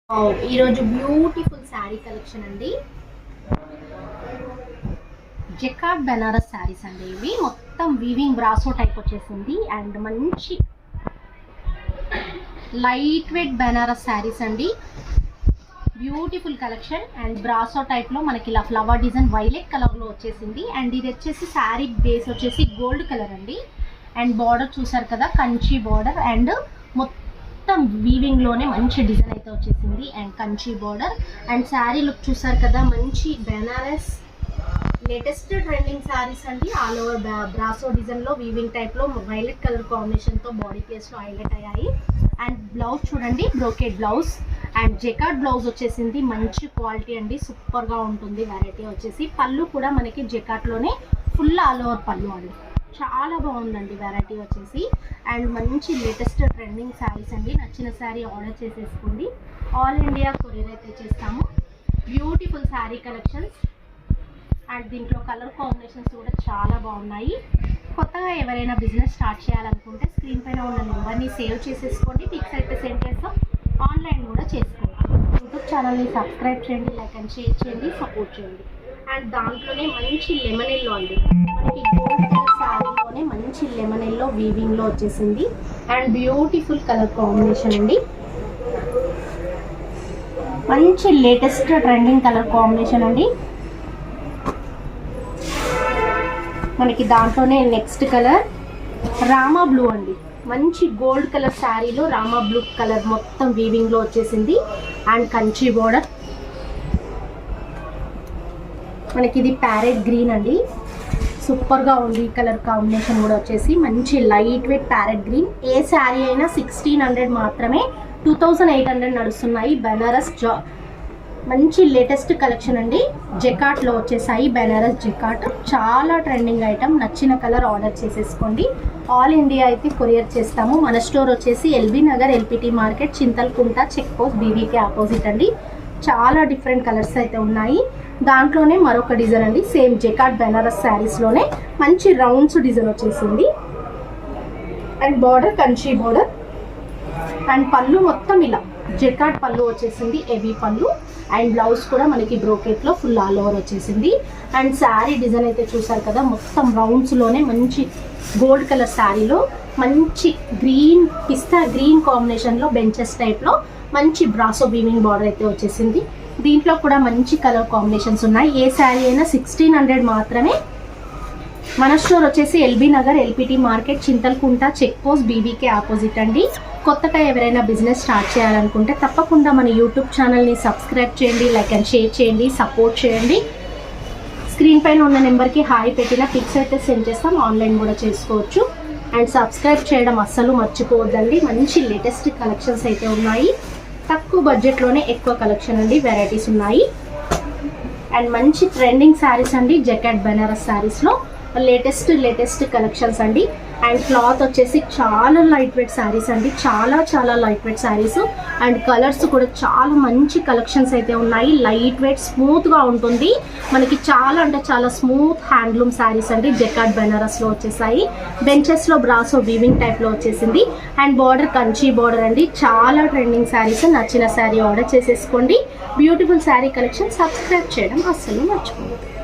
ఈరోజు beautiful sari collection అండి. Jacquard Banaras saris అండి. ఇవి మొత్తం వీవింగ్ బ్రాసో టైప్ వచ్చేసింది అండ్ మంచి లైట్ వెయిట్ బెనారస్ శారీస్ అండి. బ్యూటిఫుల్ కలెక్షన్ అండ్ బ్రాసో టైప్లో మనకి ఇలా ఫ్లవర్ డిజైన్ వైలెట్ కలర్లో వచ్చేసింది. అండ్ ఇది వచ్చేసి శారీ బేస్ వచ్చేసి గోల్డ్ కలర్ అండి. అండ్ బార్డర్ చూసారు కదా, కంచి బార్డర్ అండ్ మొత్తం వీవింగ్ లోనే మంచి డిజైన్ అయితే వచ్చేసింది and Kanchi border. And sari look చూసారు కదా, మంచి బెనారస్ లేటెస్ట్ ట్రెండింగ్ శారీస్ అండి. ఆల్ ఓవర్ బ్రాసో డిజైన్ లో వీవింగ్ టైప్ లో వైలెట్ కలర్ కాంబినేషన్ తో బాడీ ప్లేస్ లో హైలైట్ అయ్యాయి. అండ్ బ్లౌజ్ చూడండి, brocade blouse and jacquard blouse వచ్చేసింది. మంచి క్వాలిటీ అండి, సూపర్ గా ఉంటుంది. వెరైటీ వచ్చేసి పళ్ళు కూడా మనకి జకార్డ్ లోనే ఫుల్ ఆల్ ఓవర్ పళ్ళు అండి. చాలా బాగుందండి వెరైటీ వచ్చేసి. అండ్ మంచి లేటెస్ట్ ట్రెండింగ్ శారీస్ అండి. నచ్చిన శారీ ఆర్డర్ చేసేసుకోండి. ఆల్ ఇండియా కొరియర్ అయితే చేస్తాము. బ్యూటిఫుల్ శారీ కలెక్షన్స్ అండ్ దీంట్లో కలర్ కాంబినేషన్స్ కూడా చాలా బాగున్నాయి. కొత్తగా ఎవరైనా బిజినెస్ స్టార్ట్ చేయాలనుకుంటే స్క్రీన్ పైన ఉన్న నెంబర్ని సేవ్ చేసేసుకోండి. పిక్స్ అయితే సెండ్ చేస్తాం. ఆన్లైన్ కూడా చేసుకోండి. యూట్యూబ్ ఛానల్ని సబ్స్క్రైబ్ చేయండి, లైక్ అండ్ షేర్ చేయండి, సపోర్ట్ చేయండి. అండ్ దాంట్లోనే మంచి లెమన్ ఎల్లో అండి. మనకి గోల్డ్ కలర్ శారీలోనే మంచి లెమన్ ఎల్లో వీవింగ్లో వచ్చేసింది. అండ్ బ్యూటిఫుల్ కలర్ కాంబినేషన్ అండి. మంచి లేటెస్ట్ ట్రెండింగ్ కలర్ కాంబినేషన్ అండి. మనకి దాంట్లోనే నెక్స్ట్ కలర్ రామా బ్లూ అండి. మంచి గోల్డ్ కలర్ శారీలో రామా బ్లూ కలర్ మొత్తం వీవింగ్లో వచ్చేసింది. And Kanchi border. మనకి ఇది ప్యారెట్ గ్రీన్ అండి. సూపర్గా ఉంది. కలర్ కాంబినేషన్ కూడా వచ్చేసి మంచి లైట్ వెయిట్ ప్యారెట్ గ్రీన్. ఏ శారీ అయినా 1600 మాత్రమే, 2800 నడుస్తున్నాయి. బెనారస్ మంచి లేటెస్ట్ కలెక్షన్ అండి. జకార్డ్లో వచ్చేసాయి. బెనారస్ జకార్డ్ చాలా ట్రెండింగ్ ఐటమ్. నచ్చిన కలర్ ఆర్డర్ చేసేసుకోండి. ఆల్ ఇండియా అయితే కొరియర్ చేస్తాము. మన స్టోర్ వచ్చేసి LB Nagar, LPT market, Chintalkunta, check post, BVK opposite అండి. చాలా డిఫరెంట్ కలర్స్ అయితే ఉన్నాయి. దాంట్లోనే మరొక డిజైన్ అండి. సేమ్ జకార్డ్ బెనారస్ శారీస్లోనే మంచి రౌండ్స్ డిజైన్ వచ్చేసింది. And border Kanchi border and పళ్ళు మొత్తం ఇలా జకార్డ్ పళ్ళు వచ్చేసింది. హెవీ పళ్ళు అండ్ బ్లౌజ్ కూడా మనకి బ్రోకెట్లో ఫుల్ ఆల్ ఓవర్ వచ్చేసింది. అండ్ శారీ డిజైన్ అయితే చూసారు కదా, మొత్తం రౌండ్స్లోనే మంచి గోల్డ్ కలర్ శారీలో మంచి గ్రీన్ పిస్తా గ్రీన్ కాంబినేషన్లో బెంచెస్ టైప్లో మంచి బ్రాసో వీవింగ్ బార్డర్ అయితే వచ్చేసింది. దీంట్లో కూడా మంచి కలర్ కాంబినేషన్స్ ఉన్నాయి. ఏ శారీ అయినా 1600 మాత్రమే. మన స్టోర్ వచ్చేసి LB Nagar, LPT market, Chintalkunta, check post, BBK opposite అండి. కొత్తగా ఎవరైనా బిజినెస్ స్టార్ట్ చేయాలనుకుంటే తప్పకుండా మన యూట్యూబ్ ఛానల్ని సబ్స్క్రైబ్ చేయండి, లైక్ అండ్ షేర్ చేయండి, సపోర్ట్ చేయండి. స్క్రీన్ పైన ఉన్న నెంబర్కి హాయ్ పెట్టిన పిక్స్ అయితే సెండ్ చేస్తాం. ఆన్లైన్ కూడా చేసుకోవచ్చు. అండ్ సబ్స్క్రైబ్ చేయడం అస్సలు మర్చిపోవద్దండి. మంచి లేటెస్ట్ కలెక్షన్స్ అయితే ఉన్నాయి. తక్కువ బడ్జెట్లోనే ఎక్కువ కలెక్షన్ అండి, వెరైటీస్ ఉన్నాయి. అండ్ మంచి ట్రెండింగ్ శారీస్ అండి. జకార్డ్ బెనారస్ శారీస్లో లేటెస్ట్ కలెక్షన్స్ అండి. అండ్ క్లాత్ వచ్చేసి చాలా లైట్ వెయిట్ శారీస్ అండి. చాలా light weight saris and colours కూడా చాలా మంచి కలెక్షన్స్ అయితే ఉన్నాయి. లైట్ వెయిట్ స్మూత్గా ఉంటుంది. మనకి చాలా అంటే చాలా స్మూత్ హ్యాండ్లూమ్ శారీస్ అండి. జకార్డ్ బెనారస్లో వచ్చేసాయి. బెంచెస్లో బ్రాసో వీవింగ్ టైప్లో వచ్చేసింది. అండ్ బార్డర్ కంచి బార్డర్ అండి. చాలా ట్రెండింగ్ శారీస్. నచ్చిన శారీ ఆర్డర్ చేసేసుకోండి. Beautiful sari collection. సబ్స్క్రైబ్ చేయడం అస్సలు మర్చిపోవద్దు.